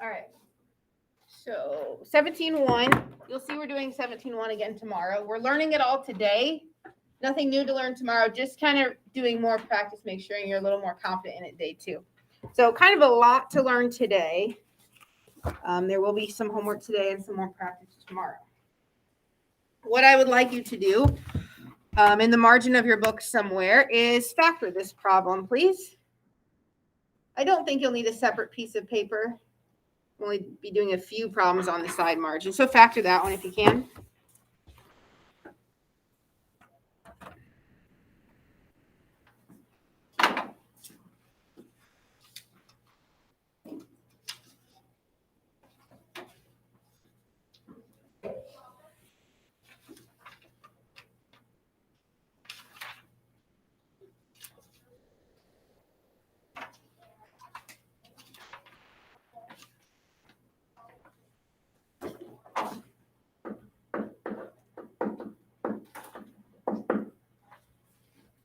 All right. So 17.1, you'll see we're doing 17.1 again tomorrow. We're learning it all today. Nothing new to learn tomorrow, just kind of doing more practice, make sure you're a little more confident in it day 2. So kind of a lot to learn today. There will be some homework today and some more practice tomorrow. What I would like you to do in the margin of your book somewhere is factor this problem, please. I don't think you'll need a separate piece of paper. We'll only be doing a few problems on the side margin, so factor that one if you can.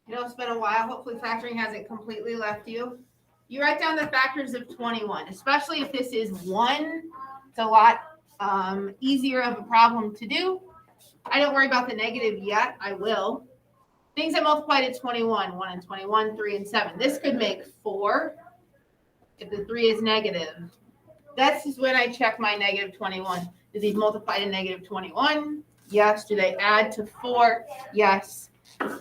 I know it's been a while. Hopefully factoring hasn't completely left you. You write down the factors of 21, especially if this is 1. It's a lot easier of a problem to do. I don't worry about the negative yet. I will. Things that multiply to 21, 1 and 21, 3 and 7. This could make 4 if the 3 is negative. That's just when I check my negative 21. Do these multiply to negative 21? Yes. Do they add to 4? Yes.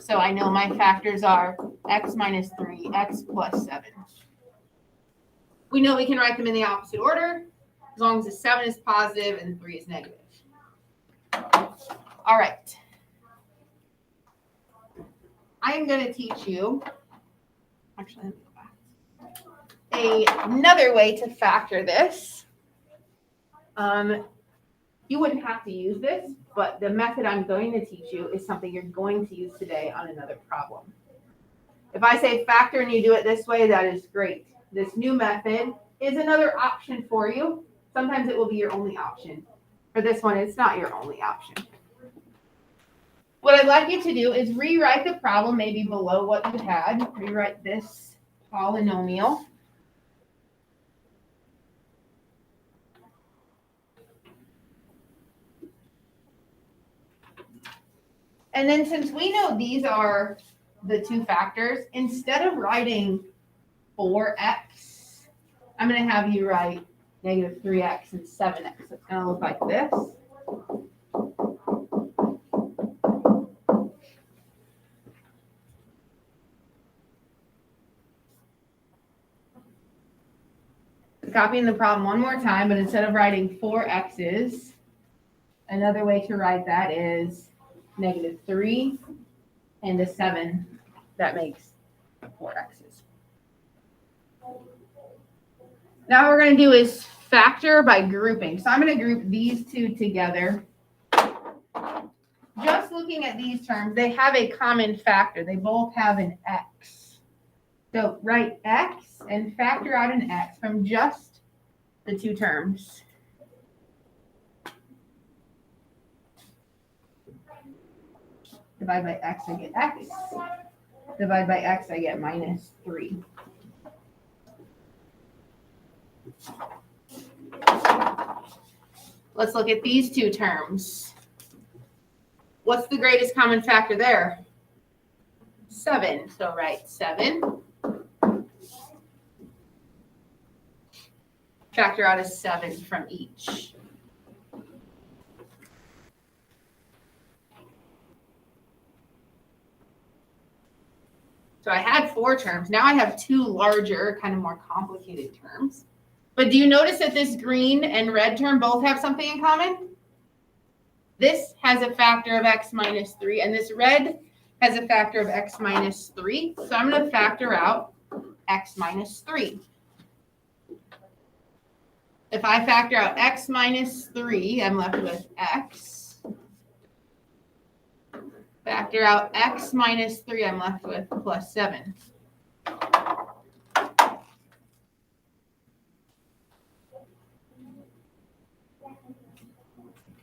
So I know my factors are x minus 3, x plus 7. We know we can write them in the opposite order as long as the 7 is positive and 3 is negative. All right. I am going to teach you, actually, let me go back. Another way to factor this. You wouldn't have to use this, but the method I'm going to teach you is something you're going to use today on another problem. If I say factor and you do it this way, that is great. This new method is another option for you. Sometimes it will be your only option. For this one, it's not your only option. What I'd like you to do is rewrite the problem maybe below what you had. Rewrite this polynomial. And then since we know these are the two factors, instead of writing 4x, I'm going to have you write negative 3x and 7x. It's going to look like this. Copying the problem one more time, but instead of writing 4x's, another way to write that is negative 3 and a 7. That makes 4x's. Now what we're going to do is factor by grouping. So I'm going to group these two together. Just looking at these terms, they have a common factor. They both have an x. So write x and factor out an x from just the two terms. Divide by x, I get x. Divide by x, I get minus 3. Let's look at these two terms. What's the greatest common factor there? 7. So write 7. Factor out a 7 from each. So I had 4 terms. Now I have 2 larger, kind of more complicated terms. But do you notice that this green and red term both have something in common? This has a factor of x minus 3, and this red has a factor of x minus 3. So I'm going to factor out x minus 3. If I factor out x minus 3, I'm left with x. Factor out x minus 3, I'm left with plus 7.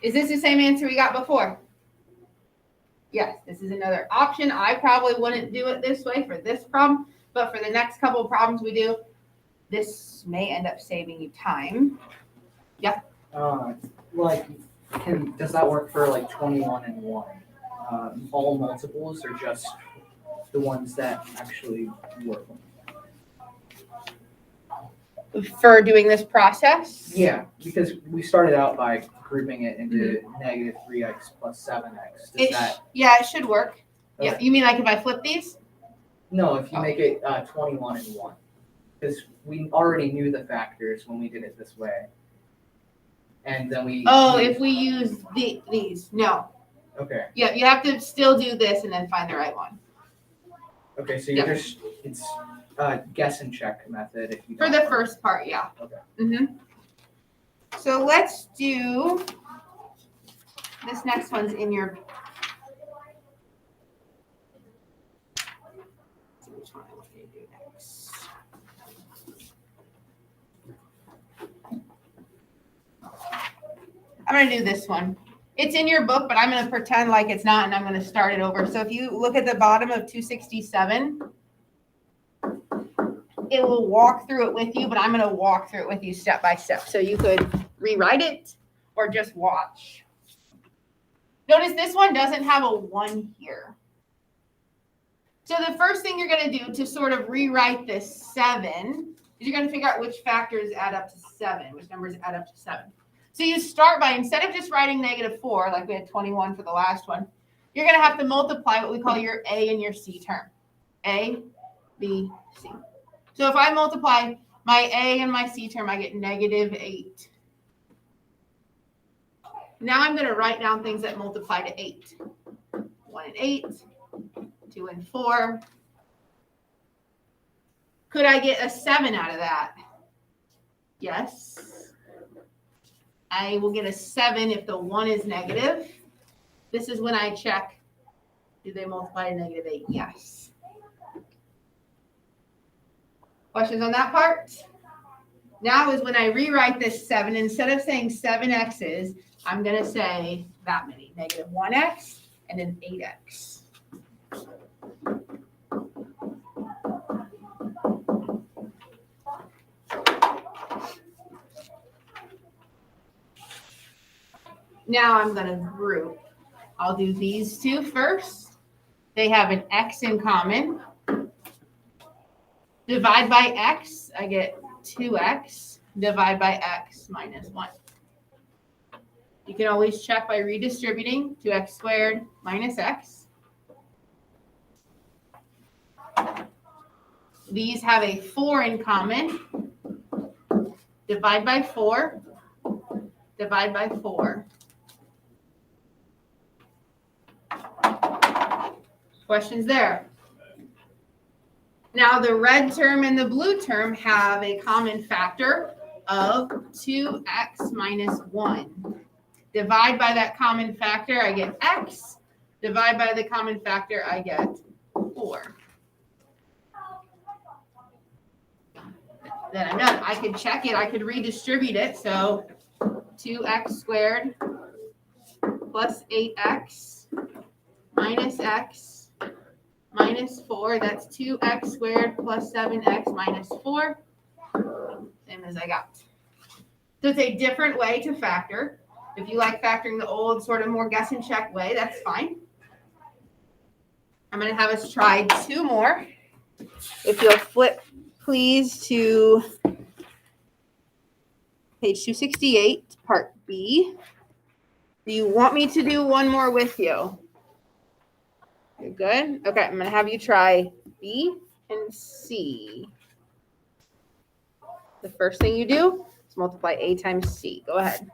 Is this the same answer we got before? Yes, this is another option. I probably wouldn't do it this way for this problem, but for the next couple of problems we do, this may end up saving you time. Yeah. Like, does that work for like 21 and 1? All multiples or just the ones that actually work? For doing this process? Yeah, because we started out by grouping it into negative 3x plus 7x. Yeah, it should work. Okay. Yeah, you mean like if I flip these? No, if you make it 21 and 1. Because we already knew the factors when we did it this way. And then we... if we use these. No. Okay. Yeah, you have to still do this and then find the right one. Okay, so you're it's guess and check method. If you for the first part, yeah. Okay. So let's do this next one's in your. Let's see which one I want you to do next. I'm gonna do this one. It's in your book, but I'm gonna pretend like it's not, and I'm gonna start it over. So if you look at the bottom of 267. It will walk through it with you, but I'm going to walk through it with you step by step. So you could rewrite it or just watch. Notice this one doesn't have a 1 here. So the first thing you're going to do to sort of rewrite this 7 is you're going to figure out which factors add up to 7, which numbers add up to 7. So you start by, instead of just writing -4, like we had 21 for the last one, you're going to have to multiply what we call your A and your C term. A, B, C. So if I multiply my A and my C term, I get -8. Now I'm going to write down things that multiply to 8. 1 and 8, 2 and 4. Could I get a 7 out of that? Yes. I will get a 7 if the 1 is negative. This is when I check, do they multiply to -8? Yes. Questions on that part? Now is when I rewrite this 7. Instead of saying 7x's, I'm going to say that many. -1x and then 8x. Now I'm going to group. I'll do these two first. They have an x in common. Divide by x, I get 2x. Divide by x minus 1. You can always check by redistributing. 2x squared minus x. These have a 4 in common. Divide by 4. Divide by 4. Questions there? Now the red term and the blue term have a common factor of 2x minus 1. Divide by that common factor, I get x. Divide by the common factor, I get 4. Then I'm done. I could check it. I could redistribute it. So 2x squared plus 8x minus x minus 4. That's 2x squared plus 7x minus 4. Same as I got. So it's a different way to factor. If you like factoring the old sort of more guess and check way, that's fine. I'm going to have us try 2 more. If you'll flip, please, to page 268, part B. Do you want me to do one more with you? You're good? Okay, I'm going to have you try B and C. The first thing you do is multiply A times C. Go ahead.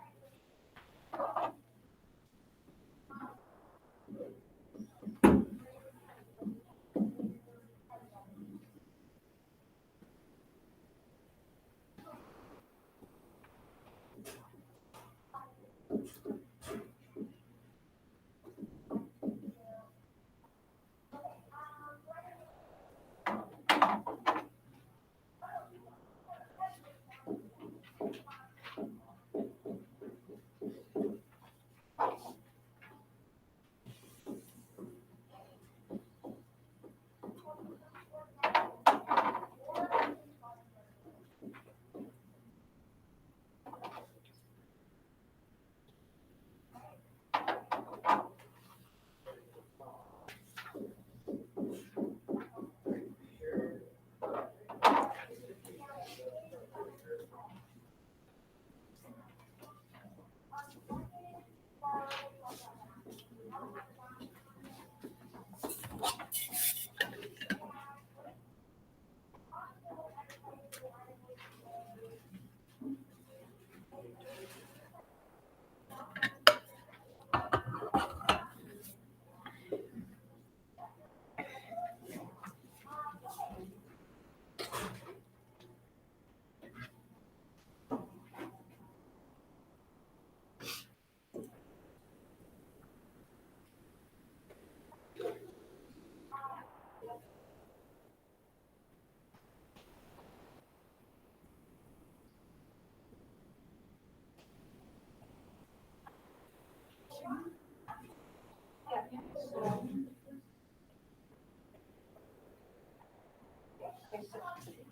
so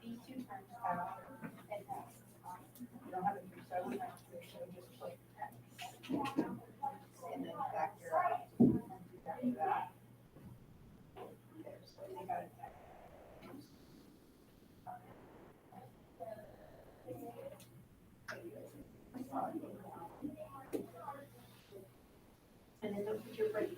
these two terms have an X. You don't have it here, so I wouldn't have to show just put X. And then factor out that. There, so they got an X. And then don't put your breaks.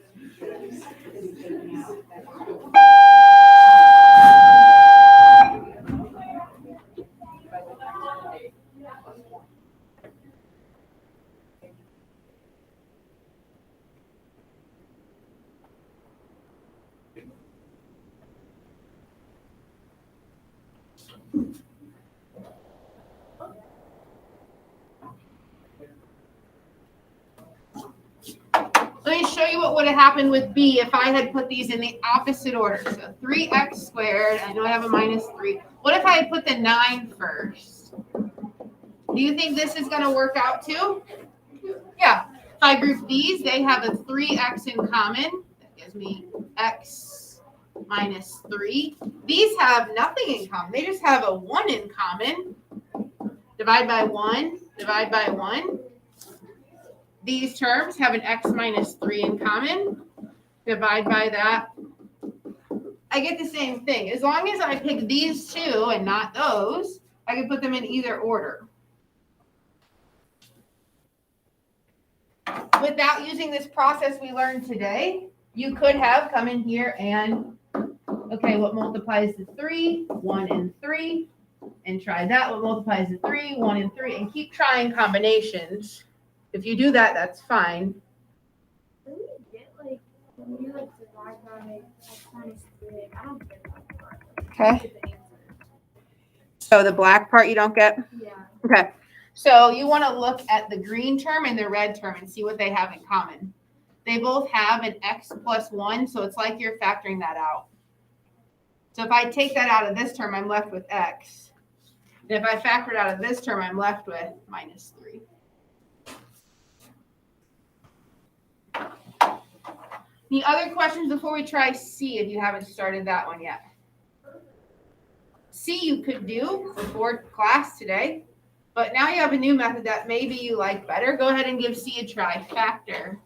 Let me show you what would have happened with B if I had put these in the opposite order. So 3x squared, I know I have a minus 3. What if I had put the 9 first? Do you think this is going to work out too? Yeah. If I group these, they have a 3x in common. That gives me x minus 3. These have nothing in common. They just have a 1 in common. Divide by 1, divide by 1. These terms have an x minus 3 in common. Divide by that. I get the same thing. As long as I pick these two and not those, I can put them in either order. Without using this process we learned today, you could have come in here and, okay, what multiplies to 3? 1 and 3. And try that. What multiplies to 3? 1 and 3. And keep trying combinations. If you do that, that's fine. When you get like when you like divide by x minus 3, I don't get that part. Okay. So the black part you don't get? Yeah. Okay. So you want to look at the green term and the red term and see what they have in common. They both have an x plus 1, so it's like you're factoring that out. So if I take that out of this term, I'm left with x. And if I factor it out of this term, I'm left with minus 3. Any other questions before we try C if you haven't started that one yet? C you could do before class today, but now you have a new method that maybe you like better. Go ahead and give C a try. Factor.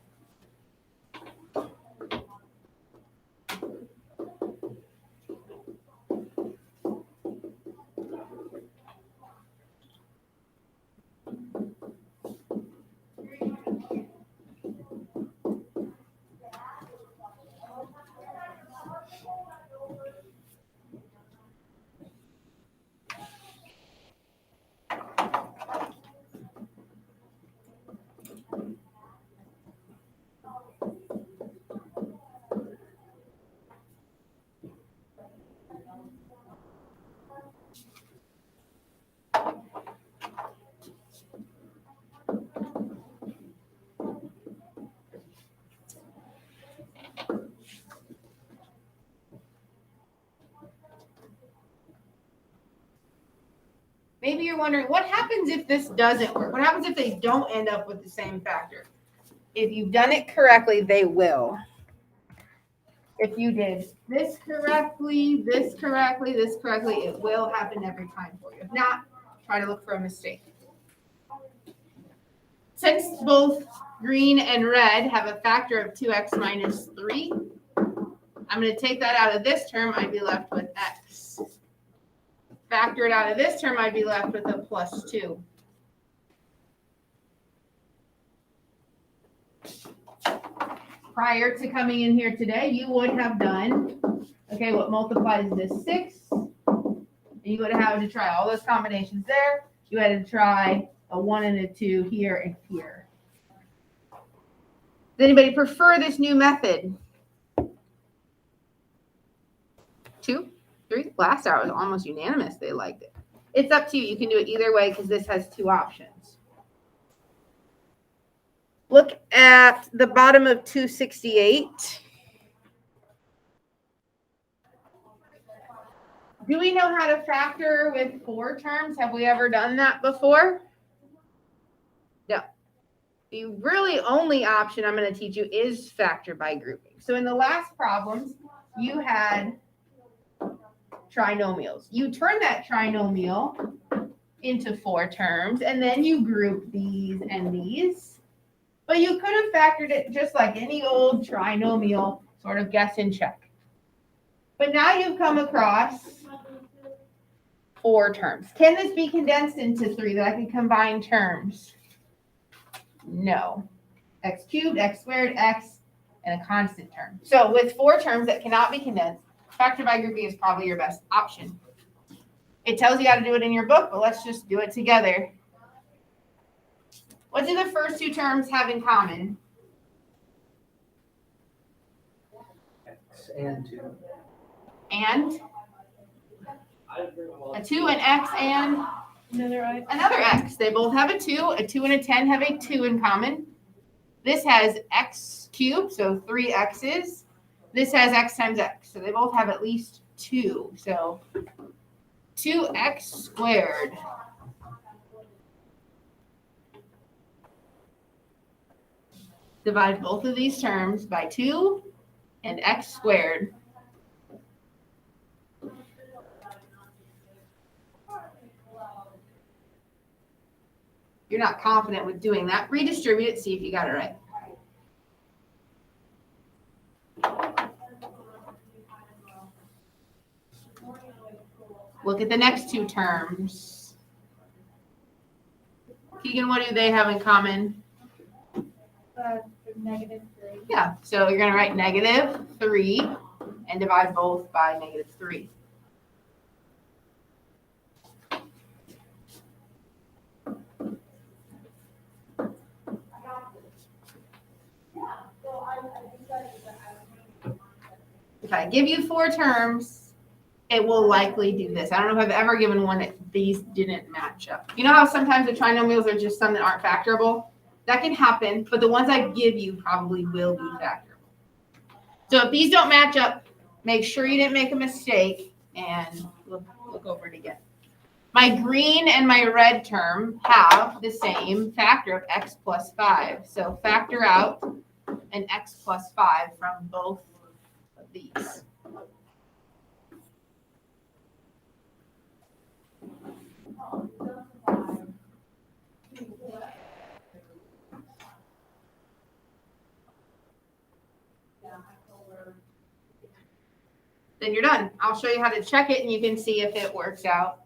Maybe you're wondering, what happens if this doesn't work? What happens if they don't end up with the same factor? If you've done it correctly, they will. If you did this correctly, this correctly, this correctly, it will happen every time for you. If not, try to look for a mistake. Since both green and red have a factor of 2x minus 3, I'm going to take that out of this term. I'd be left with x. Factor it out of this term, I'd be left with a plus 2. Prior to coming in here today, you would have done, okay, what multiplies this 6? And you would have had to try all those combinations there. You had to try a 1 and a 2 here and here. Does anybody prefer this new method? 2, 3? Last hour was almost unanimous. They liked it. It's up to you. You can do it either way because this has 2 options. Look at the bottom of 268. Do we know how to factor with 4 terms? Have we ever done that before? No. The really only option I'm going to teach you is factor by grouping. So in the last problems, you had trinomials. You turn that trinomial into 4 terms, and then you group these and these. But you could have factored it just like any old trinomial, sort of guess and check. But now you've come across 4 terms. Can this be condensed into 3 that I can combine terms? No. X cubed, x squared, x, and a constant term. So with 4 terms that cannot be condensed, factor by grouping is probably your best option. It tells you how to do it in your book, but let's just do it together. What do the first 2 terms have in common? X and 2. And a 2, an x, and another x. They both have a 2. A 2 and a 10 have a 2 in common. This has x cubed, so 3 x's. This has x times x, so they both have at least 2. So 2x squared. Divide both of these terms by 2 and x squared. You're not confident with doing that. Redistribute it, see if you got it right. Look at the next 2 terms. Keegan, what do they have in common? -3. Yeah, so you're going to write -3 and divide both by -3. If I give you 4 terms, it will likely do this. I don't know if I've ever given one that these didn't match up. You know how sometimes the trinomials are just some that aren't factorable? That can happen, but the ones I give you probably will be factorable. So if these don't match up, make sure you didn't make a mistake and look over it again. My green and my red term have the same factor of x plus 5. So factor out an x plus 5 from both of these. Then you're done. I'll show you how to check it and you can see if it works out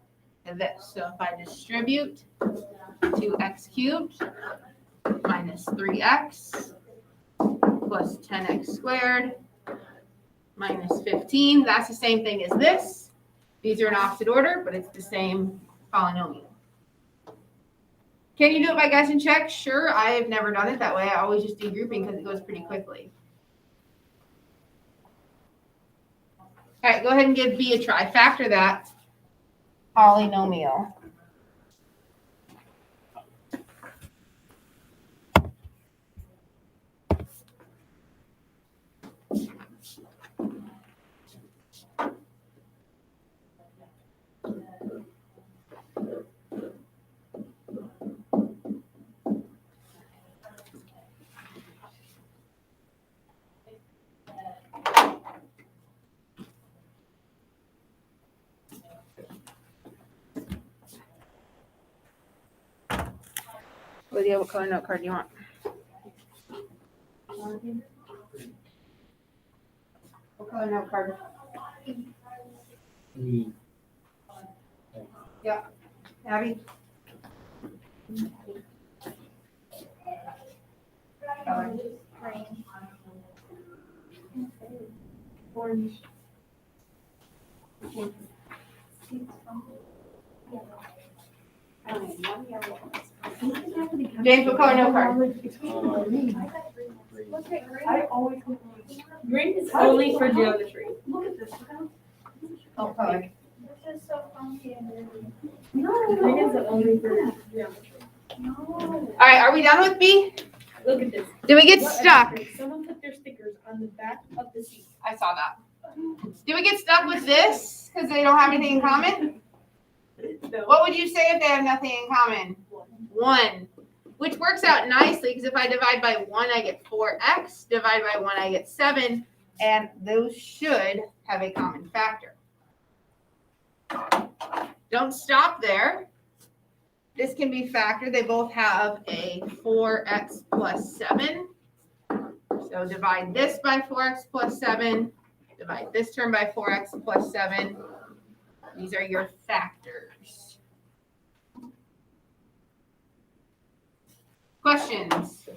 in this. So if I distribute 2x cubed minus 3x plus 10x squared minus 15, that's the same thing as this. These are in opposite order, but it's the same polynomial. Can you do it by guess and check? Sure, I've never done it that way. I always just do grouping because it goes pretty quickly. All right, go ahead and give B a try. Factor that polynomial. Lydia, what color note card do you want? What color note card? E. Yeah. Abby? Orange. James, what color note card? I always Green is only for geometry. look at this. Oh, color. This is so funky and really. Green is only for geometry. No. All right, are we done with B? Look at this. Did we get What a stuck? mystery. Someone put their stickers on the back of the seat. I saw that. Did we get stuck with this because they don't have anything in common? What would you say if they have nothing in common? 1, which works out nicely because if I divide by 1, I get 4x. Divide by 1, I get 7. And those should have a common factor. Don't stop there. This can be factored. They both have a 4x plus 7. So divide this by 4x plus 7. Divide this term by 4x plus 7. These are your factors. Questions?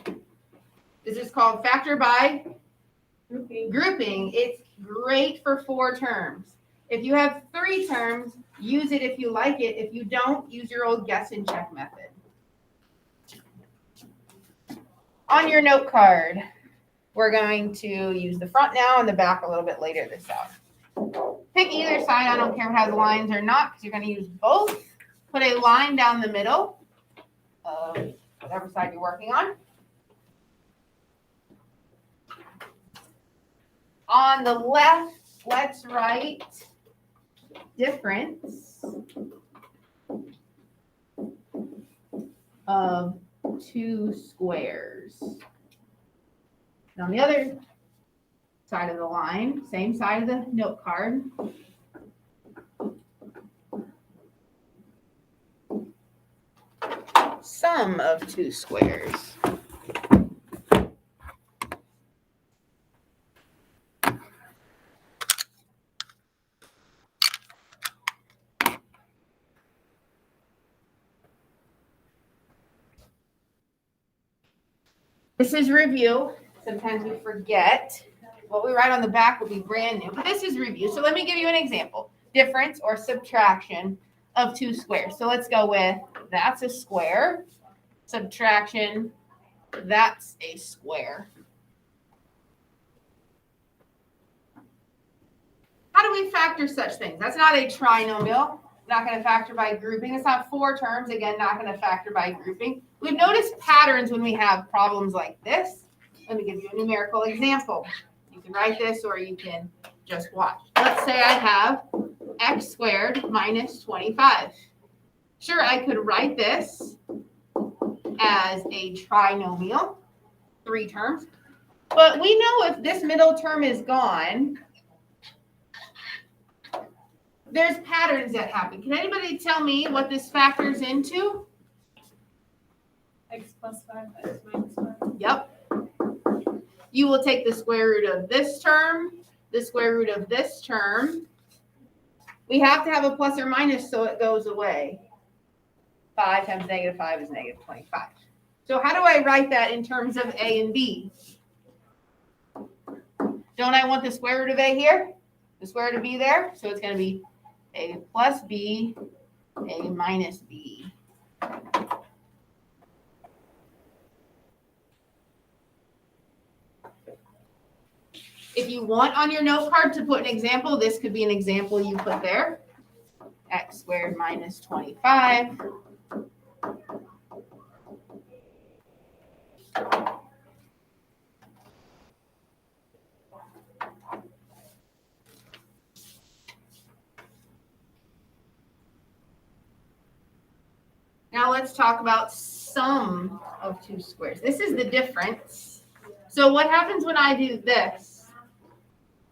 This is called factor by grouping. It's great for 4 terms. If you have 3 terms, use it if you like it. If you don't, use your old guess and check method. On your note card, we're going to use the front now and the back a little bit later this out. Pick either side. I don't care if it has lines or not because you're going to use both. Put a line down the middle of whatever side you're working on. On the left, let's write difference of 2 squares. And on the other side of the line, same side of the note card, sum of 2 squares. This is review. Sometimes we forget. What we write on the back will be brand new, but this is review. So let me give you an example. Difference or subtraction of 2 squares. So let's go with that's a square. Subtraction, that's a square. How do we factor such things? That's not a trinomial. Not going to factor by grouping. It's not 4 terms. Again, not going to factor by grouping. We've noticed patterns when we have problems like this. Let me give you a numerical example. You can write this or you can just watch. Let's say I have x squared minus 25. Sure, I could write this as a trinomial, 3 terms. But we know if this middle term is gone, there's patterns that happen. Can anybody tell me what this factors into? X plus 5, x minus 5. Yep. You will take the square root of this term, the square root of this term. We have to have a plus or minus so it goes away. 5 times negative 5 is negative 25. So how do I write that in terms of A and B? Don't I want the square root of A here? The square root of B there? So it's going to be A plus B, A minus B. If you want on your note card to put an example, this could be an example you put there. X squared minus 25. Now let's talk about sum of 2 squares. This is the difference. So what happens when I do this?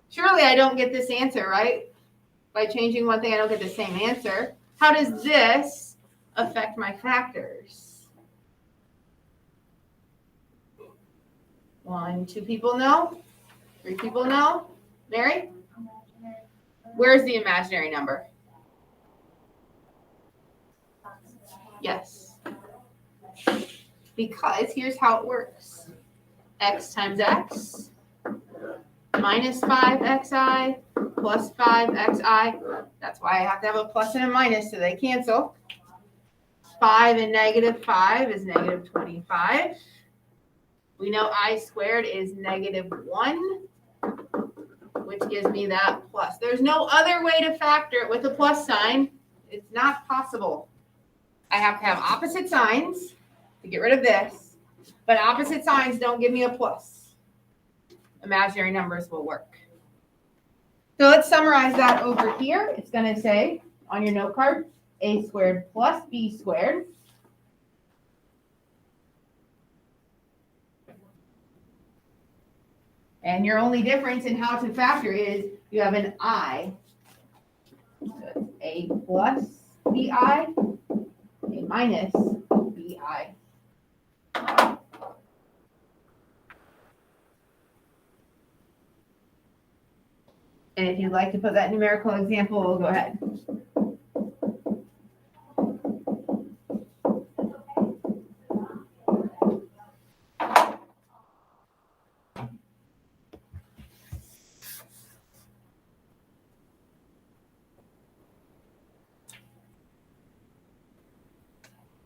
Surely I don't get this answer, right? By changing one thing, I don't get the same answer. How does this affect my factors? 1, 2 people know? 3 people know? Mary? Where's the imaginary number? Yes. Because here's how it works. X times X minus 5xi plus 5xi. That's why I have to have a plus and a minus so they cancel. 5 and negative 5 is negative 25. We know I squared is negative 1, which gives me that plus. There's no other way to factor it with a plus sign. It's not possible. I have to have opposite signs to get rid of this, but opposite signs don't give me a plus. Imaginary numbers will work. So let's summarize that over here. It's going to say on your note card, a squared plus b squared. And your only difference in how to factor is you have an I. So it's a plus bi, a minus bi. And if you'd like to put that numerical example, we'll go ahead.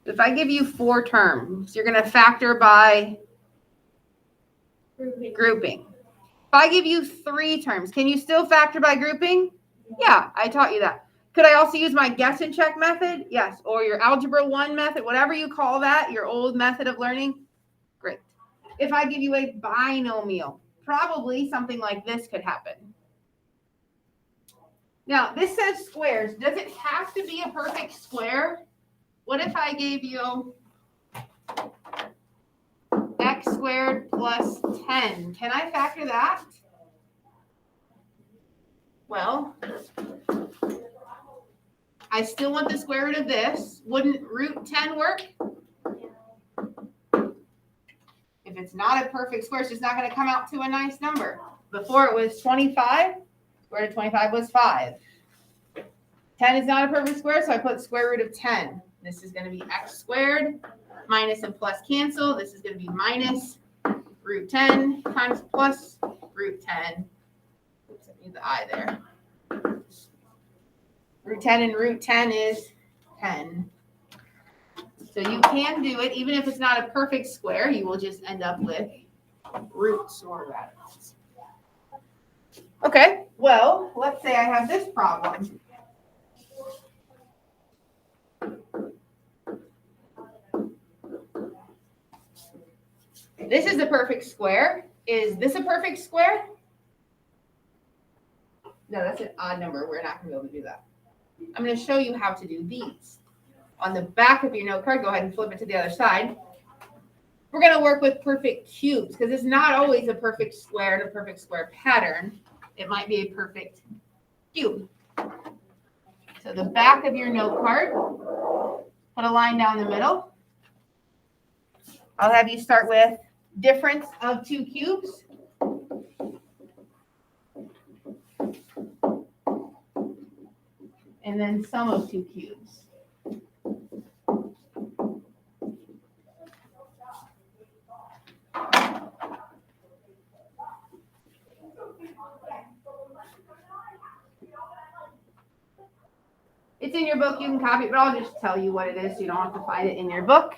If I give you 4 terms, you're going to factor by grouping. If I give you 3 terms, can you still factor by grouping? Yeah, I taught you that. Could I also use my guess and check method? Yes. Or your algebra 1 method, whatever you call that, your old method of learning. Great. If I give you a binomial, probably something like this could happen. Now, this says squares. Does it have to be a perfect square? What if I gave you x squared plus 10? Can I factor that? Well, I still want the square root of this. Wouldn't root 10 work? If it's not a perfect square, it's just not going to come out to a nice number. Before it was 25. Square root of 25 was 5. 10 is not a perfect square, so I put square root of 10. This is going to be x squared. Minus and plus cancel. This is going to be minus root 10 times plus root 10. Oops, I need the I there. Root 10 and root 10 is 10. So you can do it, even if it's not a perfect square, you will just end up with roots or radicals. Okay, well, let's say I have this problem. This is a perfect square. Is this a perfect square? No, that's an odd number. We're not going to be able to do that. I'm going to show you how to do these. On the back of your note card, go ahead and flip it to the other side. We're going to work with perfect cubes because it's not always a perfect square and a perfect square pattern. It might be a perfect cube. So the back of your note card, put a line down the middle. I'll have you start with difference of 2 cubes. And then sum of 2 cubes. It's in your book. You can copy it, but I'll just tell you what it is so you don't have to find it in your book.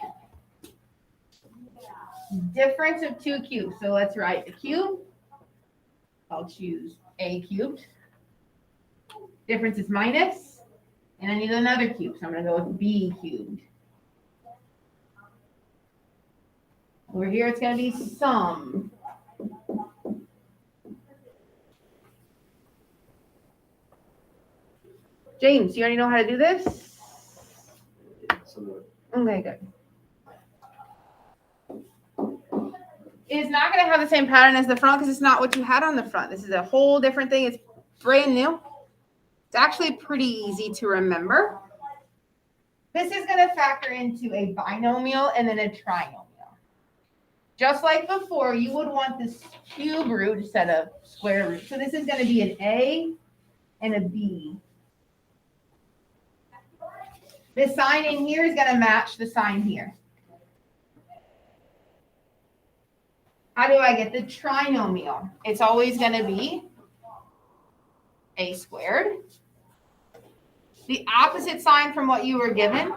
Difference of 2 cubes. So let's write a cube. I'll choose a cubed. Difference is minus. And I need another cube. So I'm going to go with b cubed. Over here, it's going to be sum. James, you already know how to do this? Okay, good. It is not going to have the same pattern as the front because it's not what you had on the front. This is a whole different thing. It's brand new. It's actually pretty easy to remember. This is going to factor into a binomial and then a trinomial. Just like before, you would want this cube root instead of square root. So this is going to be an A and a B. The sign in here is going to match the sign here. How do I get the trinomial? It's always going to be A squared. The opposite sign from what you were given,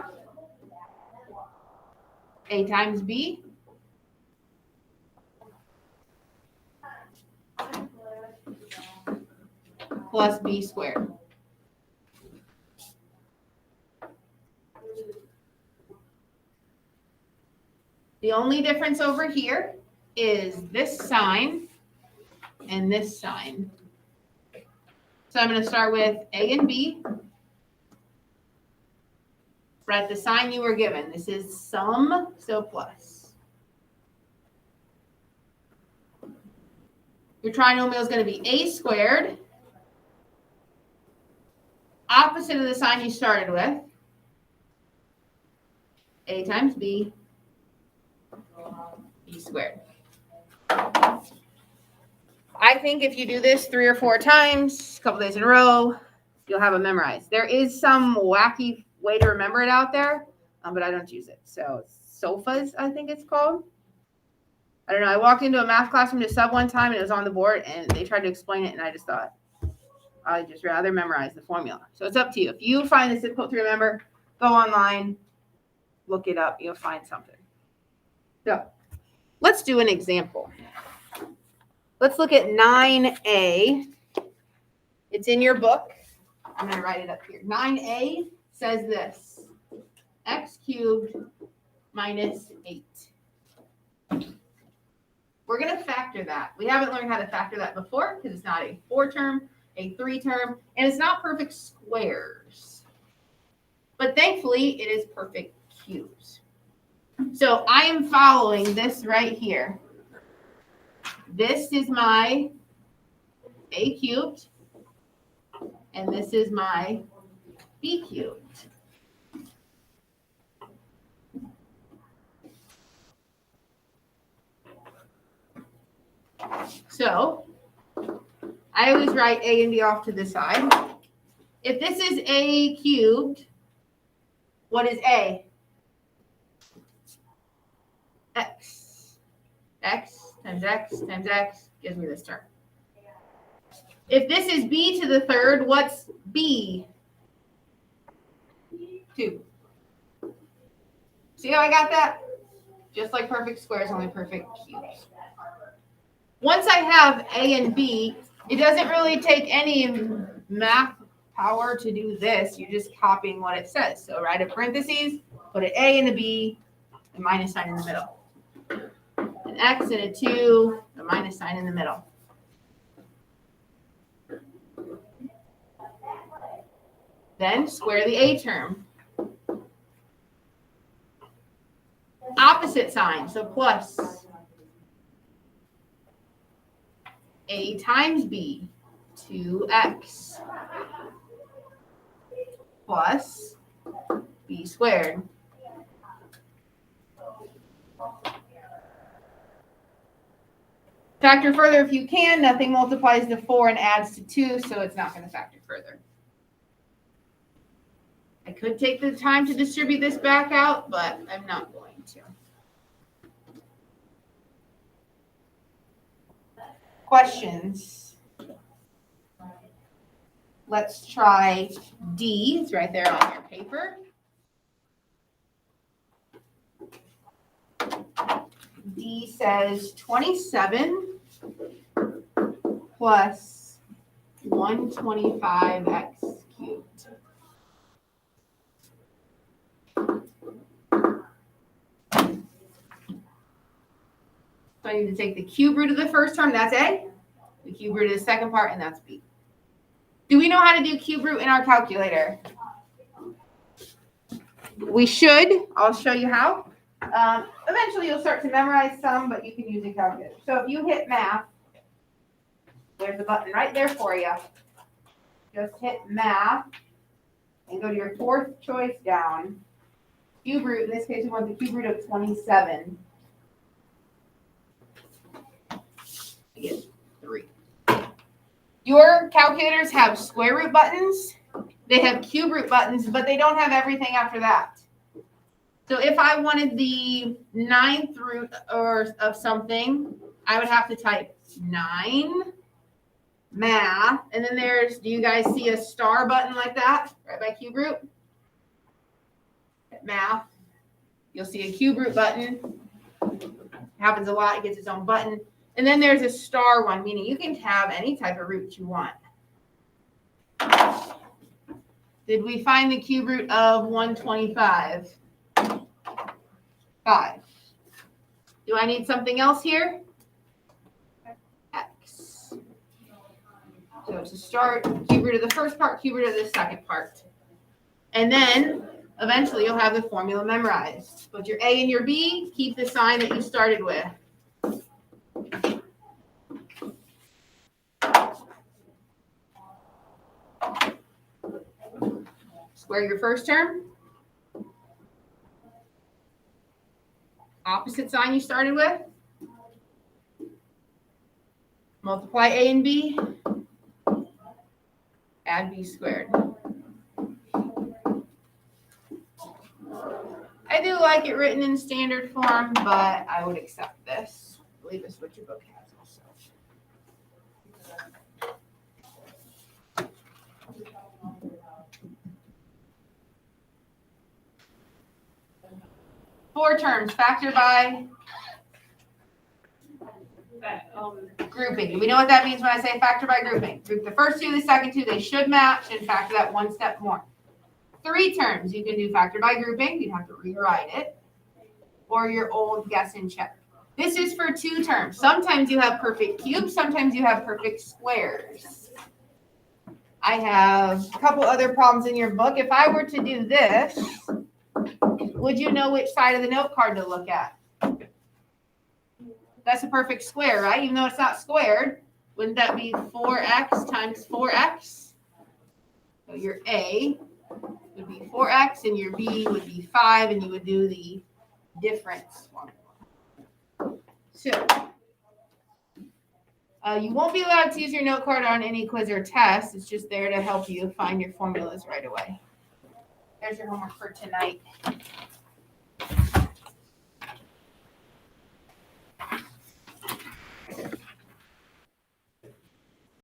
A times B. Plus B squared. The only difference over here is this sign and this sign. So I'm going to start with A and B. Write the sign you were given. This is sum, so plus. Your trinomial is going to be A squared. Opposite of the sign you started with. A times B, B squared. I think if you do this 3 or 4 times, a couple days in a row, you'll have it memorized. There is some wacky way to remember it out there, but I don't use it. So SOFAs, I think it's called. I don't know. I walked into a math classroom to sub one time and it was on the board and they tried to explain it and I just thought, I'd just rather memorize the formula. So it's up to you. If you find this difficult to remember, go online, look it up, you'll find something. So let's do an example. Let's look at 9a. It's in your book. I'm going to write it up here. 9a says this, x cubed minus 8. We're going to factor that. We haven't learned how to factor that before because it's not a 4 term, a 3 term, and it's not perfect squares. But thankfully, it is perfect cubes. So I am following this right here. This is my a cubed, and this is my b cubed. So I always write a and b off to the side. If this is a cubed, what is a? X. X times x times x gives me this term. If this is b to the third, what's b? 2. See how I got that? Just like perfect squares, only perfect cubes. Once I have a and b, it doesn't really take any math power to do this. You're just copying what it says. So write a parentheses, put an a and a b, a minus sign in the middle. An x and a 2, a minus sign in the middle. Then square the a term. Opposite sign, so plus a times b, 2x, plus b squared. Factor further if you can. Nothing multiplies to 4 and adds to 2, so it's not going to factor further. I could take the time to distribute this back out, but I'm not going to. Questions? Let's try D. It's right there on your paper. D says 27 plus 125x cubed. So I need to take the cube root of the first term, that's A. The cube root of the second part, and that's B. Do we know how to do cube root in our calculator? We should. I'll show you how. Eventually you'll start to memorize some, but you can use a calculator. So if you hit math, there's a button right there for you. Just hit math and go to your fourth choice down. Cube root, in this case we want the cube root of 27. I get 3. Your calculators have square root buttons. They have cube root buttons, but they don't have everything after that. So if I wanted the 9th root of something, I would have to type 9 math, and then there's, do you guys see a star button like that right by cube root? Hit math. You'll see a cube root button. It happens a lot. It gets its own button. And then there's a star one, meaning you can have any type of root you want. Did we find the cube root of 125? 5. Do I need something else here? X. So to start, cube root of the first part, cube root of the second part. And then eventually you'll have the formula memorized. Put your A and your B, keep the sign that you started with. Square your first term. opposite sign you started with. Multiply a and b. Add b squared. I do like it written in standard form, but I would accept this. I believe it's what your book has also. Four terms, factor by grouping. Do we know what that means when I say factor by grouping? Group the first two, the second two, they should match, and factor that one step more. Three terms, you can do factor by grouping, you have to rewrite it, or your old guess and check. This is for two terms. Sometimes you have perfect cubes, sometimes you have perfect squares. I have a couple other problems in your book. If I were to do this, would you know which side of the note card to look at? That's a perfect square, right? Even though it's not squared, wouldn't that be 4x times 4x? So your A would be 4x and your B would be 5, and you would do the difference formula. So you won't be allowed to use your note card on any quiz or test. It's just there to help you find your formulas right away. There's your homework for tonight.